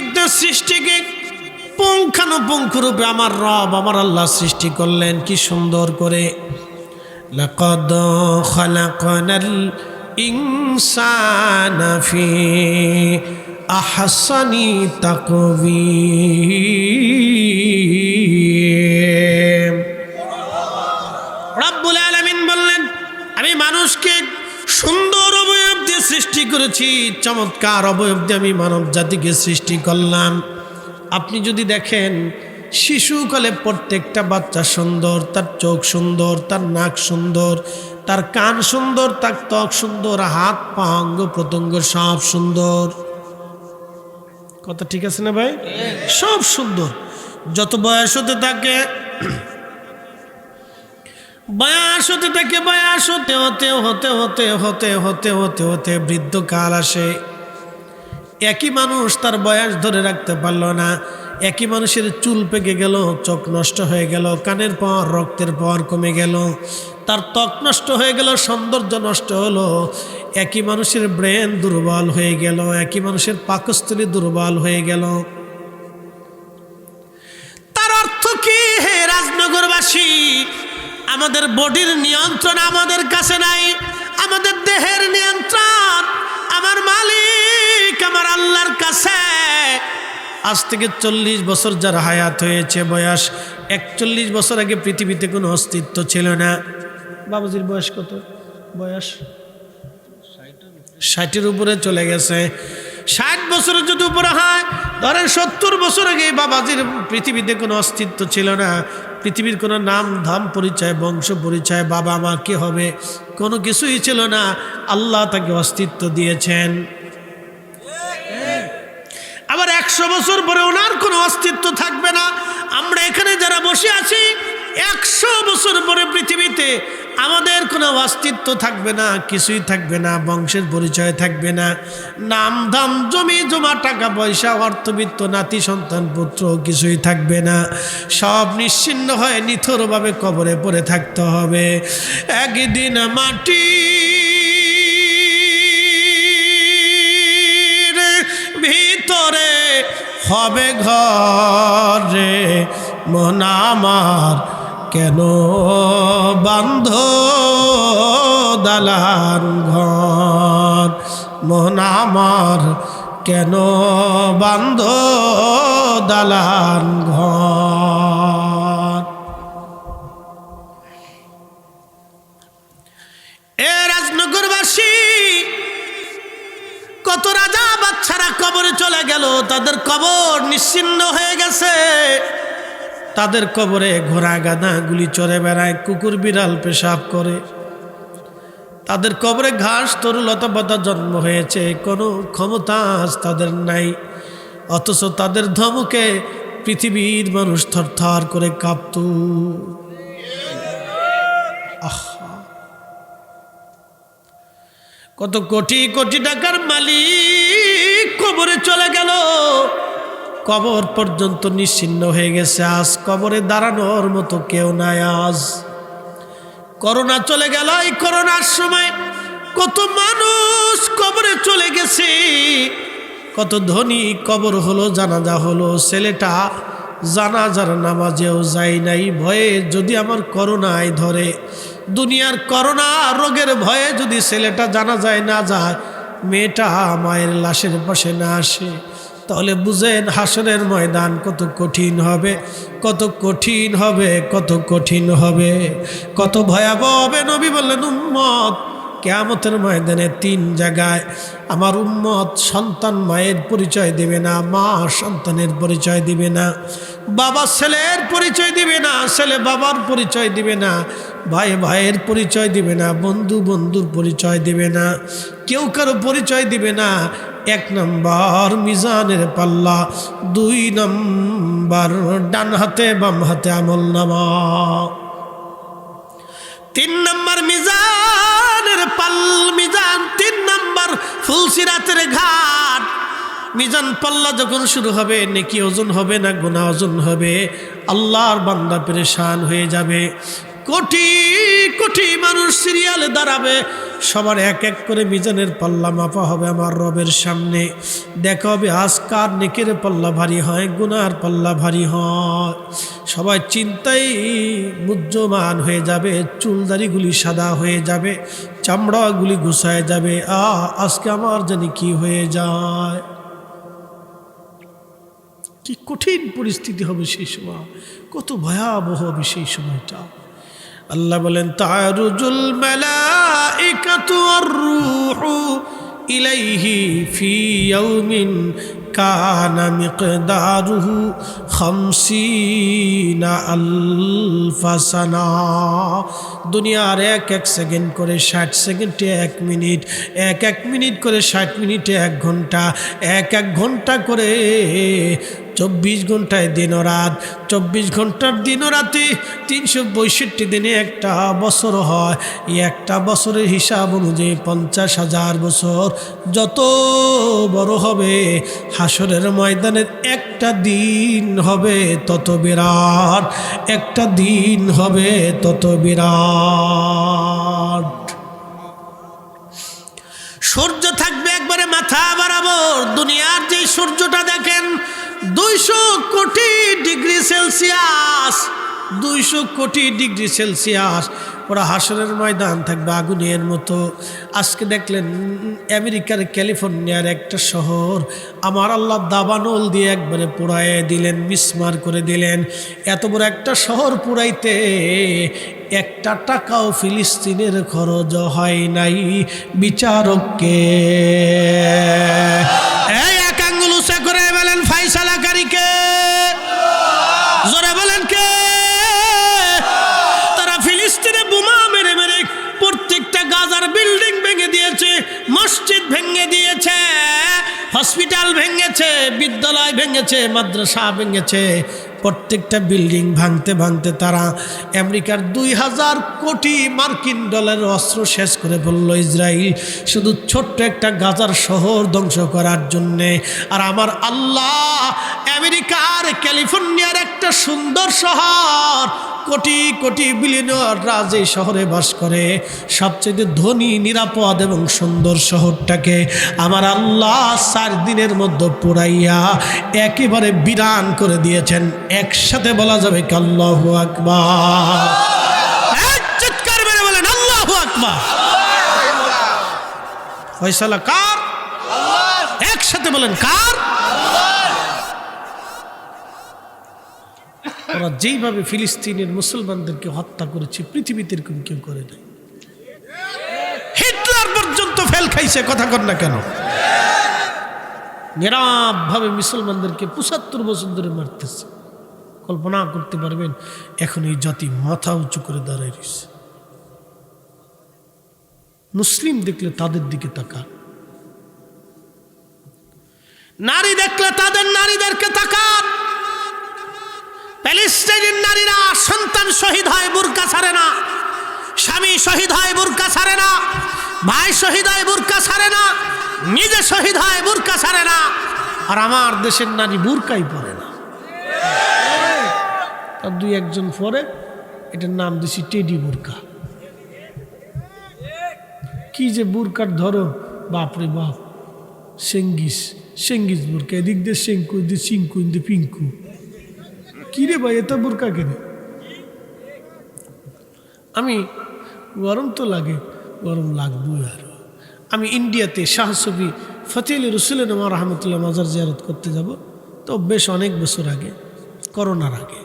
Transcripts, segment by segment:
প্রত্যেকটা সৃষ্টিকে পুঙ্খানুপুঙ্খরূপে আমার রব আমার আল্লাহ সৃষ্টি করলেন কি সুন্দর করে। লাকাদ খালাকনাল ইনসানা ফি আহসানি তাকওয়ীম। রব্বুল আলামিন বললেন আমি মানুষকে সুন্দর অবয়ব দিয়ে সৃষ্টি করেছি, চমৎকার অবয়ব দিয়ে আমি মানব জাতিকে সৃষ্টি করলাম। আপনি যদি দেখেন শিশুকালে প্রত্যেকটা বাচ্চা সুন্দর, তার চোখ সুন্দর, তার নাক সুন্দর, তার কান সুন্দর, তার ত্বক সুন্দর, হাত পা অঙ্গ প্রত্যঙ্গ সব সুন্দর। কথা ঠিক আছে না ভাই? সব সুন্দর। যত বয়স হতে থাকে বয়স হতে থাকে বয়স হতে হতে হতে হতে হতে হতে হতে হতে বৃদ্ধকাল আসে। একই মানুষ তার বয়স ধরে রাখতে পারল না। একই মানুষের চুল পেকে গেল, চোখ নষ্ট হয়ে গেল, কানের পাওয়ার রক্তের পাওয়ার কমে গেল, তার ত্বক নষ্ট হয়ে গেল, সৌন্দর্য নষ্ট হলো। একই মানুষের ব্রেন দুর্বল হয়ে গেল, একই মানুষের পাকস্থলী দুর্বল হয়ে গেল। তার অর্থ কি হে রাজনগরবাসী? আমাদের বডির নিয়ন্ত্রণ আমাদের কাছে নাই, আমাদের দেহের নিয়ন্ত্রণ আমার মালিক আমার আল্লাহর কাছে। আজ থেকে 40 বছর যার হায়াত হয়েছে, বয়স 41 বছর আগে পৃথিবীতে কোনো অস্তিত্ব ছিল না। বাবাজির বয়স কত? বয়স 60-এর উপরে চলে গেছে। 60 বছরের যদি উপরে হয়, ধরেন 70 বছর আগে বাবাজির পৃথিবীতে কোনো অস্তিত্ব ছিল না। পৃথিবীর কোনো নাম ধাম পরিচয়, বংশ পরিচয়, বাবা মা কে হবে, কোনো কিছুই ছিল না। আল্লাহ তাকে অস্তিত্ব দিয়েছেন। আবার 100 বছর পরে ওনার কোনো অস্তিত্ব থাকবে না। আমরা এখানে যারা বসে আছি 100 বছর পরে পৃথিবীতে আমাদের কোনো অস্তিত্ব থাকবে না, কিছুই থাকবে না, বংশের পরিচয় থাকবে না, নাম ধাম জমি জমা টাকা পয়সা অর্থবিত্ত নাতি সন্তান পুত্র কিছুই থাকবে না। সব নিশ্চিহ্ন হয়ে নিথরভাবে কবরে পড়ে থাকতে হবে। একদিন মাটি ভিতরে হবে ঘরে, মন আমার কেন বান্ধ দালান ঘর, মন আমার কেন বান্ধ দালান ঘর। এ রাজনগরবাসী, কত রাজা বাচ্চারা কবরে চলে গেল, তাদের কবর নিশ্চিহ্ন হয়ে গেছে। তাদের কবরে ঘোড়া গাধা গুলি চড়ে বেড়ায়, কুকুর বিড়াল পেশাব করে। তাদের কবরে ঘাস তরুলতা পাতা জন্ম হয়েছে, কোনো ক্ষমতা তাদের নাই। অথচ তাদের ধমকে পৃথিবীর মানুষ থরথর করে কাঁপত। কত কোটি কোটি টাকার মালিক কবরে চলে গেল, কবর পর্যন্ত নিশ্চিহ্ন হয়ে গেছে। আজ কবরে দাঁড়ানোর মতো কেউ নাই। আজ করোনা চলে গেল, এই করোনার সময় কত মানুষ কবরে চলে গেছে, কত ধনী কবর হলো, জানাজা হলো। ছেলেটা জানাজার নামাজেও যায় নাই, ভয়ে যদি আমার করোনায় ধরে, দুনিয়ার করোনা রোগের ভয়ে যদি ছেলেটা জানাজায় না যায়, মেয়েটা মায়ের লাশের পাশে না আসে, তাহলে বুঝেন হাসরের ময়দান কত কঠিন হবে, কত কঠিন হবে, কত কঠিন হবে, কত ভয়াবহ হবে। নবী বললেন উম্মত কিয়ামতের ময়দানে 3 জায়গায় আমার উম্মত সন্তান মায়ের পরিচয় দিবে না, মা সন্তানের পরিচয় দিবে না, বাবা ছেলের পরিচয় দিবে না, ছেলে বাবার পরিচয় দিবে না, ভাই ভাইয়ের পরিচয় দিবে না, বন্ধু বন্ধুর পরিচয় দিবে না, কেউ কারো পরিচয় দিবে না। 1 নম্বর মিজানের পাল্লা, 2 নম্বর ডান হাতে বাম হাতে আমল নামা, 3 নম্বর মিজানের মিজান, 3 নম্বর ফুলসিরাতের ঘাট। মিজান পাল্লা যখন শুরু হবে, নেকি ওজন হবে না গুনাহ ওজন হবে। আল্লাহর বান্দা পেরেশান হয়ে যাবে। কোটি কোটি মানুষ সিরিয়ালে দাঁড়াবে, সবার এক এক করে মিজানের পাল্লা মাপা হবে আমার রবের সামনে। দেখা হবে আজ কার নেকের পাল্লা ভারী হয়, গুনার পাল্লা ভারী হয়। সবাই চিন্তায় মুহ্যমান হয়ে যাবে, চুলদারিগুলি সাদা হয়ে যাবে, চামড়াগুলি গুছায় যাবে। আজকে আমার জানি কি হয়ে যায়। কি কঠিন পরিস্থিতি হবে সেই সময়, কত ভয়াবহ হবে সেই সময়টা। আল্লাহ বলেন তারুজুল মালাইকাতু ওয়ার রূহু ইলাইহি ফি ইয়াউমিন কানা মিকদারুহু 50 আলফা সানা। দুনিয়ার এক এক সেকেন্ড করে 60 সেকেন্ডে 1 মিনিট, এক এক মিনিট করে 60 মিনিটে 1 ঘন্টা, এক এক ঘন্টা করে 24 ঘন্টায় দিন ও রাত, 24 ঘন্টার দিন ও রাতে 362 দিনে একটা বছর হয়। এই একটা বছরের হিসাব অনুযায়ী 50,000 বছর। যত বড় হবে হাসরের ময়দানের একটা দিন হবে তত বিরাট, একটা দিন হবে তত বিরাট। সূর্য থাকবে একবারে মাথা বরাবর। দুনিয়ার যে সূর্যটা দেখেন 200 কোটি ডিগ্রি সেলসিয়াস, 200 কোটি ডিগ্রি সেলসিয়াস। ওরা হাসরের ময়দান থাকবে আগুনের মতো। আজকে দেখলেন আমেরিকার ক্যালিফোর্নিয়ার একটা শহর আমার আল্লাহ দাবানল দিয়ে একবারে পোড়ায় দিলেন, মিসমার করে দিলেন। এত বড় একটা শহর পুরাইতে 1 টাকাও ফিলিস্তিনের খরচ হয় নাই। বিচারককে এই এক আঙ্গুল উঁচা করে বলেন ফাইসালাকারীকে, জোরে বলেন কে? তারা ফিলিস্তিনে বোমা মেরে মেরে প্রত্যেকটা গাজার বিল্ডিং ভেঙে দিয়েছে, মসজিদ ভেঙে দিয়েছে, হসপিটাল ভেঙেছে, বিদ্যালয় ভেঙেছে, মাদ্রাসা ভেঙেছে। প্রত্যেকটা বিল্ডিং ভাঙতে ভাঙতে তারা আমেরিকার 2000 কোটি মার্কিন ডলারের অস্ত্র শেষ করে ফেলল ইসরায়েল, শুধু ছোট্ট একটা গাজার শহর ধ্বংস করার জন্যে। আর আমার আল্লাহ আমেরিকার ক্যালিফোর্নিয়ার একটা সুন্দর শহর, কোটি কোটি বিলিয়নাররা যে শহরে বাস করে, সবচেয়ে ধনী, নিরাপদ এবং সুন্দর শহরটাকে আমার আল্লাহ 4 দিনের মধ্যে পুরাইয়া একেবারে বিরান করে দিয়েছেন। একসাথে বলা যাবে কি আল্লাহু আকবার? চিৎকার মেরে বলেন আল্লাহু আকবার। ফয়সালা কার? একসাথে বলেন কার? ওরা যেইভাবে ফিলিস্তিনের মুসলমানদেরকে হত্যা করেছে পৃথিবীতে এরকম কেউ করে নাই। হিটলার পর্যন্ত ফেল খাইছে, কথা কর না কেন? নীরবভাবে মুসলমানদেরকে 75 বছর ধরে মারতেছে। কল্পনা করতে পারবেন এখন এই জাতি মাথা উঁচু করে দাঁড়ায় রয়েছে। মুসলিম দেখলে তাদের দিকে তাকান, নারী দেখলে তাদের নারীদেরকে তাকান। প্যালেস্টাইনের নারীরা সন্তান শহীদ হয় বুরকা ছাড়ে না, স্বামী শহীদ হয় বুরকা ছাড়ে না, ভাই শহীদ হয় বুরকা ছাড়ে না, নিজে শহীদ হয় বুরকা ছাড়ে না। আর আমার দেশের নারী বুরকাই পরে না। তার 2-1 পরে, এটার নাম দিছি টেডি বুরকা। কি যে বুরকার ধরো, বাপরে বাপ। সেঙ্গিস বুরকা, এদিক দিয়ে সেঙ্কু, দিয়ে চিঙ্কু, দিয়ে পিঙ্কু। কি রে ভাই, এত বুরকা কেন? আমি গরম তো লাগে, গরম লাগবো আর। আমি ইন্ডিয়াতে শাহ সফি ফতেহ আলী রসুলনামা রহমতুল্লাহ মাজার জিয়ারত করতে যাব, তো বেশ অনেক বছর আগে, করোনার আগে।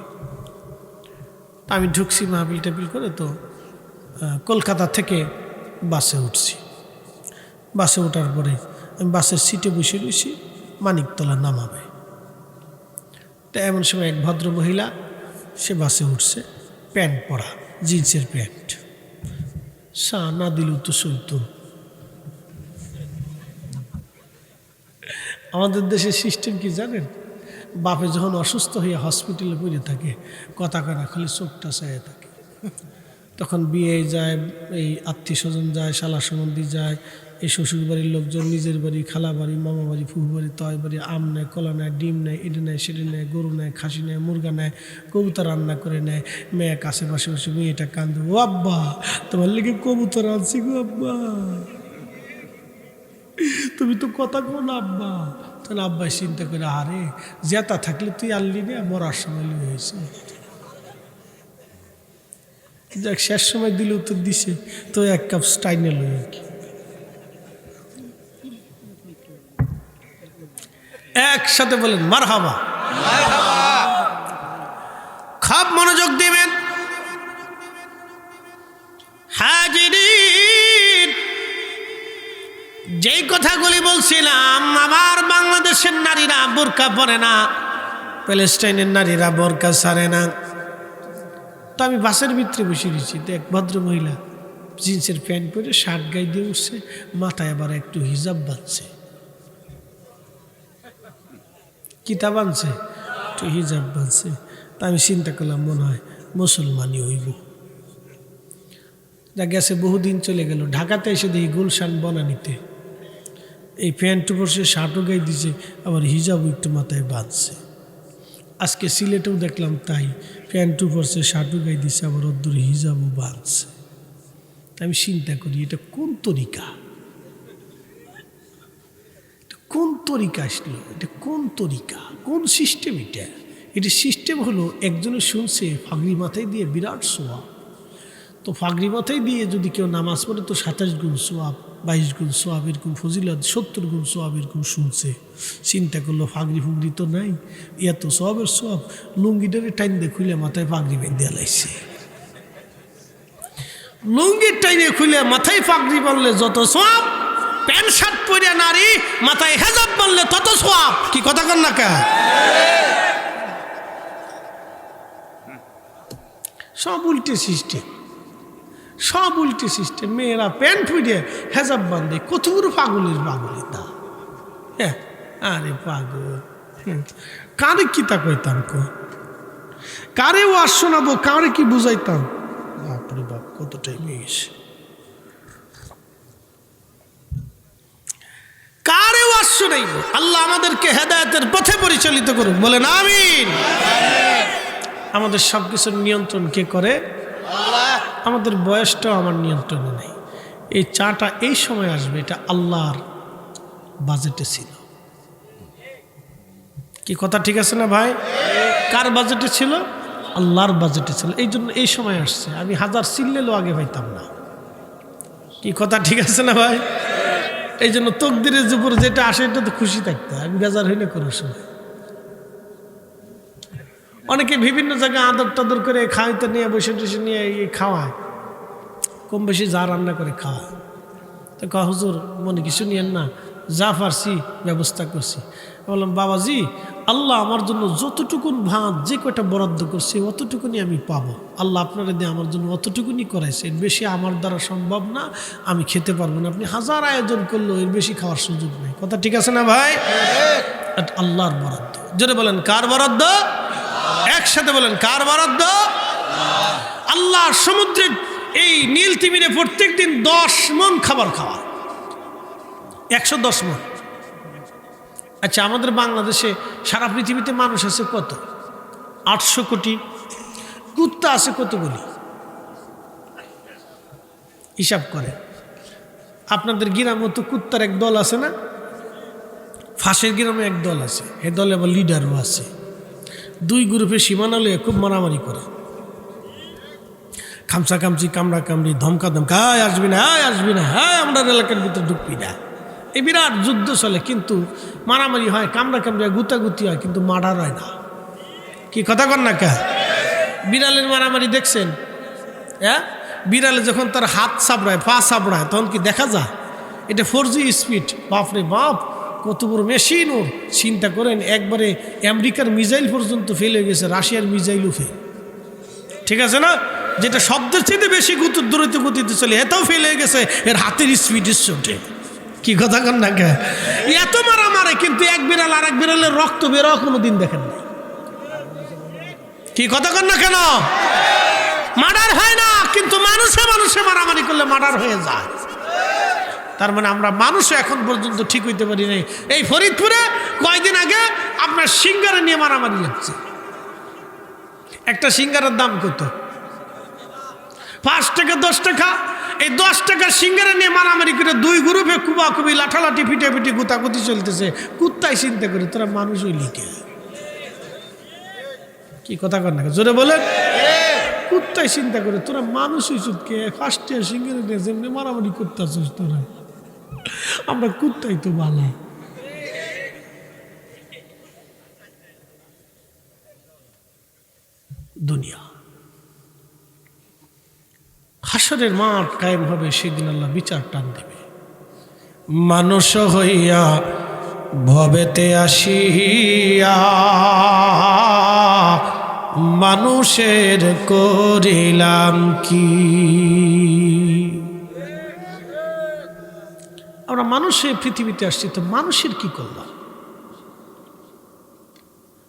তা আমি ঢুকছি মাহফিল টাফিল করে, তো কলকাতা থেকে বাসে উঠছি। বাসে ওঠার পরে আমি বাসের সিটে বসে রয়েছি, মানিকতলা নামাবে। তা এমন সময় এক ভদ্র মহিলা সে বাসে উঠছে, প্যান্ট পরা, জিন্সের প্যান্ট, সা না দিলেও তো চলতো। আমাদের দেশের সিস্টেম কি জানেন? বাপে যখন অসুস্থ হয়ে হসপিটালে পড়ে থাকে, কথা কানা খালি চোখটা চাইয়ে থাকে। তখন বিয়ে যায়, এই আত্মীয় স্বজন যায়, শালা সম্বন্ধী যায়, এই শ্বশুর বাড়ির লোকজন নিজের বাড়ি, খালা বাড়ি, মামা বাড়ি, ফুফু বাড়ি, তয় বাড়ি আম নেয়, কলা নেয়, ডিম নেয়, এটা নেয়, সেটা নেয়, গরু নেয়, খাসি নেয়, মুরগা নেয়, কবুতর রান্না করে নেয়। মেয়ে কাছে পাশে বসে মেয়েটা কান্দে, ও আব্বা তোমার লেগে কবুতর আনছি গো আব্বা, তুমি তো কথা কো না আব্বা। তখন আব্বাই চিন্তা করে, আরে জেতা থাকলে তুই আনলি না, মরার সময় হয়েছে, যাক শেষ সময় দিলে উত্তর দিছে তো এক কাপ স্টাইনে লই আর কি। একসাথে বলেন মারহাবা। খুব মনোযোগ দিবেন হাজিরিন, যেই কথাগুলি বলছিলাম, আমার বাংলাদেশের নারীরা বোরকা পরে না, প্যালেস্টাইনের নারীরা বোরকা ছাড়ে না। তো আমি বাসের ভিতরে বসে দিয়েছি, তো এক ভদ্র মহিলা জিন্সের প্যান্ট পরে শার্ট গায়ে দিয়ে উঠছে, মাথায় আবার একটু হিজাব বাঁধছে, কিতাব আনছে, একটু হিজাব বাঁধছে। তা আমি চিন্তা করলাম মনে হয় মুসলমানই হইব। যা গেছে বহুদিন চলে গেল, ঢাকাতে এসে দেখি গুলশান বনানীতে এই প্যান্ট পরছে, শার্টও গায়ে দিছে, আবার হিজাবও একটু মাথায় বাঁধছে। আজকে সিলেটেও দেখলাম তাই, প্যান্টও পরছে, শার্টও গায়ে দিছে, আবার অদ্দূর হিজাবও বাঁধছে। আমি চিন্তা করি এটা কোন তরিকা, কোন তরিকা আসলো, এটা কোন তরিকা, কোন সিস্টেম? এটা সিস্টেম হলো একজনে শুনছে ফাগরি মাথায় দিয়ে বিরাট সোয়াব, তো ফাগরি মাথায় দিয়ে যদি কেউ নামাজ পড়ে তো 27 গুণ সোয়াব, 22 গুণ সোয়াব, এরকম ফজিলত, 70 গুণ সোয়াব এরকম শুনছে। চিন্তা করলো ফাগরি ফুগরি তো নাই, এত সোয়াবের সোয়াব, লুঙ্গিটারে টাইম দিয়ে খুলে মাথায় ফাগরি বেঁধে লাইছে। লুঙ্গির টাইমে খুলে মাথায় ফাগরি বানলে যত সোয়াব, প্যান্ট শার্ট পরে নারী মাথায় হেজাব বানলে তত সোয়াব। কি কথা কন না কে? সব উল্টে সিস্টেম, সব উল্টে সিস্টেম। মেয়েরা প্যান্ট পরে হেজাব বান্ধে, কতগুলো পাগলের পাগলি তা। হ্যাঁ, আরে পাগল, কারে কি তা কইতাম, কারে ওয়াজ শোনাবো, কারে কি বুঝাইতাম, বাপরে বাপ কতটাই মেয়েস, কারে ওয়াজ শোনাইব। আল্লাহ আমাদেরকে হেদায়েতের পথে পরিচালিত করুন, বলেন আমিন। আমাদের সব কিছুর নিয়ন্ত্রণ কে করে? আল্লাহ। আমাদের বয়সটাও আমার নিয়ন্ত্রণে নেই। এই চাটা এই সময় আসবে, এটা আল্লাহর বাজেটে ছিল। কি কথা ঠিক আছে না ভাই? কার বাজেটে ছিল? আল্লাহর বাজেটে ছিল, এই জন্য এই সময় আসছে। আমি হাজার চিল্লেলেও আগে পাইতাম না। কি কথা ঠিক আছে না ভাই? এই জন্য তকদিরের উপর যেটা আসে এটা তো খুশি থাকতে, আমি বেজার হইলে কোনো সময়। অনেকে বিভিন্ন জায়গায় আদর টাদর করে খাওয়াইতে নিয়ে বসে টসে নিয়ে খাওয়ায়, কম বেশি যা রান্না করে খাওয়ায়। তো হুজুর মনে কিছু নিয়েন না, যা পারছি ব্যবস্থা করছি। বললাম বাবাজি, আল্লাহ আমার জন্য যতটুকুন ভাত যে কয়টা বরাদ্দ করছে অতটুকুনি আমি পাবো। আল্লাহ আপনারা দিয়ে আমার জন্য অতটুকুনি করাইছে, এর বেশি আমার দ্বারা সম্ভব না, আমি খেতে পারবো না। আপনি হাজার আয়োজন করলেও এর বেশি খাওয়ার সুযোগ নেই। কথা ঠিক আছে না ভাই? আল্লাহর বরাদ্দ। জোরে বলেন কার বরাদ্দ? একসাথে বলেন কার বরাদ্দ? আল্লাহর সমুদ্রে এই নীল তিমিরে প্রত্যেক দিন 10 মণ খাবার খাওয়া, 110 মণ। আচ্ছা, আমাদের বাংলাদেশে সারা পৃথিবীতে মানুষ আছে কত? 800 কোটি। কুত্তা আছে কতগুলি? হিসাব করে। আপনাদের গ্রামে তো কুত্তার এক দল আছে না? ফাঁসের গ্রামে এক দল আছে, এ দলে আবার লিডারও আছে। 2 গ্রুপে সীমানা লয়ে খুব মারামারি করে, খামসা খামচি, কামড়া কামড়ি, ধমকা ধমকা, আসবি না, আসবি না, হ্যাঁ আমরা এলাকার ভিতরে ঢুকবি না। এই বিরাট যুদ্ধ চলে, কিন্তু মারামারি হয়, কামড়া কামড়ি হয়, গুতাগুতি হয়, কিন্তু মার্ডার হয় না। কি কথা কন না কে? বিড়ালের মারামারি দেখছেন? হ্যাঁ, বিড়ালে যখন তার হাত চাপড়ায়, পা চাপড়ায়, তখন কি দেখা যায়? এটা 4G স্পিড। বাপরে বাপ, কত বড় মেশিন ওর! চিন্তা করেন, একবারে আমেরিকার মিসাইল পর্যন্ত ফেল হয়ে গেছে, রাশিয়ার মিসাইলও ফেল। ঠিক আছে না? যেটা শব্দের চেয়ে বেশি দ্রুত গতিতে চলে, এটাও ফেল হয়ে গেছে, এর হাতের স্পিড চোটে। কি কথা কন না কে? এত মারা মারে, কিন্তু এক বিড়াল আর এক বিড়ালের রক্ত বেরোয়া কোনো দিন দেখেন না। কি কথা কন না কেন? মার্ডার হয় না, কিন্তু মানুষে মানুষে মারামারি করলে মার্ডার হয়ে যায়। তার মানে আমরা মানুষও এখন পর্যন্ত ঠিক হইতে পারি নাই। এই ফরিদপুরে কয়দিন আগে আপনার সিঙ্গারা নিয়ে মারামারি লাগছে। একটা সিঙ্গারার দাম কত? 5 টাকা 10 টাকা। এই 10 টাকার সিঙ্গারা নিয়ে মারামারি করে 2 গ্রুপে কুবাকুবি লাঠালাঠি ফিটাফিটি গুতাগুতি চলতেছে। কুত্তায় চিন্তা করে তোরা মানুষ হইলি কে? কি কথা কর না জোরে বলেন। কুত্তায় চিন্তা করে তোরা মানুষ হইছিস কে? 1 টাকা সিঙ্গারা নিয়ে যেমনি মারামারি করতেছিস তোরা, আমরা কুত্তাই তো ভালো। দুনিয়া হাসরের মাঠ কায়েম হবে, সেদিন আল্লাহ বিচার টান দেবে। মানুষ হইয়া ভবেতে আসিয়া মানুষের করিলাম কি? আমরা মানুষের পৃথিবীতে আসছি, তো মানুষের কি করলাম?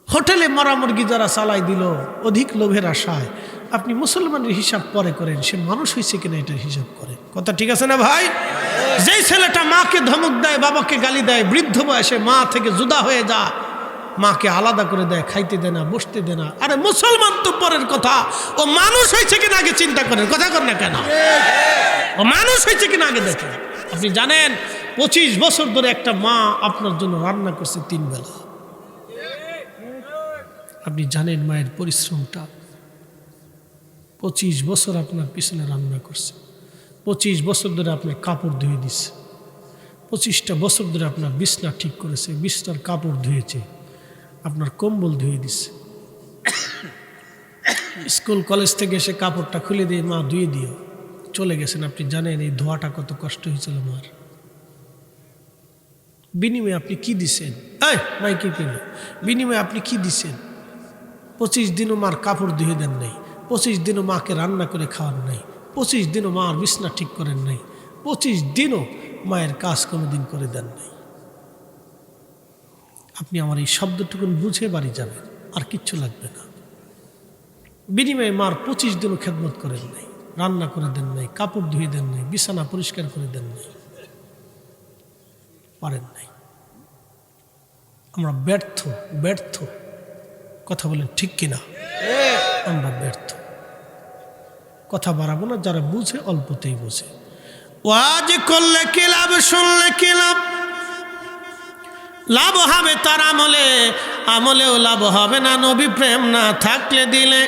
হোটেলে মরা মুরগি যারা চালাই দিল অধিক লোভের আশায়, আপনি মুসলমানের হিসাব পরে করেন, সে মানুষ হয়েছে কিনা এটার হিসাব করেন। কথা ঠিক আছে না ভাই? যেই ছেলেটা মাকে ধমক দেয়, বাবাকে গালি দেয়, বৃদ্ধ বয়সে মা থেকে জুদা হয়ে যায়, মাকে আলাদা করে দেয়, খাইতে দেয় না, বসতে দেয় না, আরে মুসলমান তো পরের কথা, ও মানুষ হয়েছে কিনা আগে চিন্তা করেন। কথা কর না কেন? ও মানুষ হয়েছে কিনা আগে দেখেন। আপনি জানেন 25 বছর ধরে একটা মা আপনার জন্য রান্না করছে 3 বেলা। আপনি জানেন মায়ের পরিশ্রমটা। 25 বছর আপনার পিছনে রান্না করছে, 25 বছর ধরে আপনার কাপড় ধুয়ে দিচ্ছে, 25টা বছর ধরে আপনার বিছনা ঠিক করেছে, বিছনার কাপড় ধুয়েছে, আপনার কম্বল ধুয়ে দিচ্ছে। স্কুল কলেজ থেকে এসে কাপড়টা খুলে দিয়ে মা ধুয়ে দিও চলে গেছেন। আপনি জানেন এই ধোয়াটা কত কষ্ট হয়েছিল মার। বিনিময়ে আপনি কি দিছেন? মাইকে পেল বিনিময়ে আপনি কি দিছেন? 25 দিনও মার কাপড় ধুয়ে দেন নাই, 25 দিনও মাকে রান্না করে খাওয়ান নাই, 25 দিনও মার বিছনা ঠিক করেন নাই, 25 দিনও মায়ের কাজ কোনোদিন করে দেন নাই। আপনি আমার এই শব্দটুকুন বুঝে বাড়ি যাবেন, আর কিচ্ছু লাগবে না। বিনিময়ে মার 25 দিনও খেদমত করেন নাই, রান্না করে দেন নাই, কাপড় ধুয়ে দেন নাই, বিছানা পরিষ্কার করে দেন নাই, পারেন নাই। আমরা ব্যর্থ ব্যর্থ। কথা বলেন ঠিক কিনা? আমরা ব্যর্থ। কথা বাড়াবো না, যারা বুঝে অল্পতেই বুঝে। ওয়াজ করলে কি লাভ, শুনলে কি লাভ? লাভ হবে তার আমলে, আমলেও লাভ হবে না নবী প্রেম না থাকলে দিলে।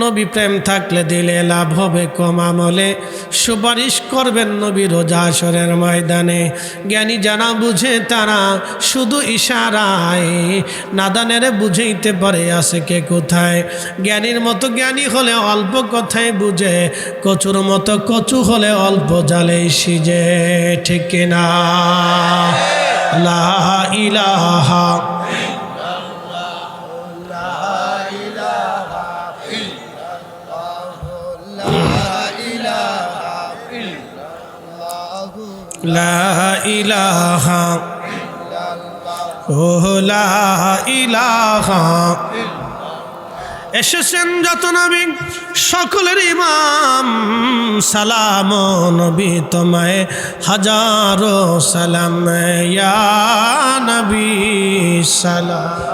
নবী প্রেম থাকলে দিলে লাভ হবে কম আমলে। সুপারিশ করবেন নবী রোজ হাশরের ময়দানে। জ্ঞানী যারা বুঝে তারা শুধু ইশারায়, নাদানের বুঝাইতে পারে আছে কে কোথায়। জ্ঞানীর মতো জ্ঞানী হলে অল্প কথায় বুঝে, কচুর মতো কচু হলে অল্প জালেই সিজে। ঠিক কিনা? লা ইলাহা লা ইলাহা ও লা ইলাহা। এসেছেন যত নবী সকলের ইমাম, সালাম নবী তোমায় হাজারো সালাম, ইয়া নবী সালাম।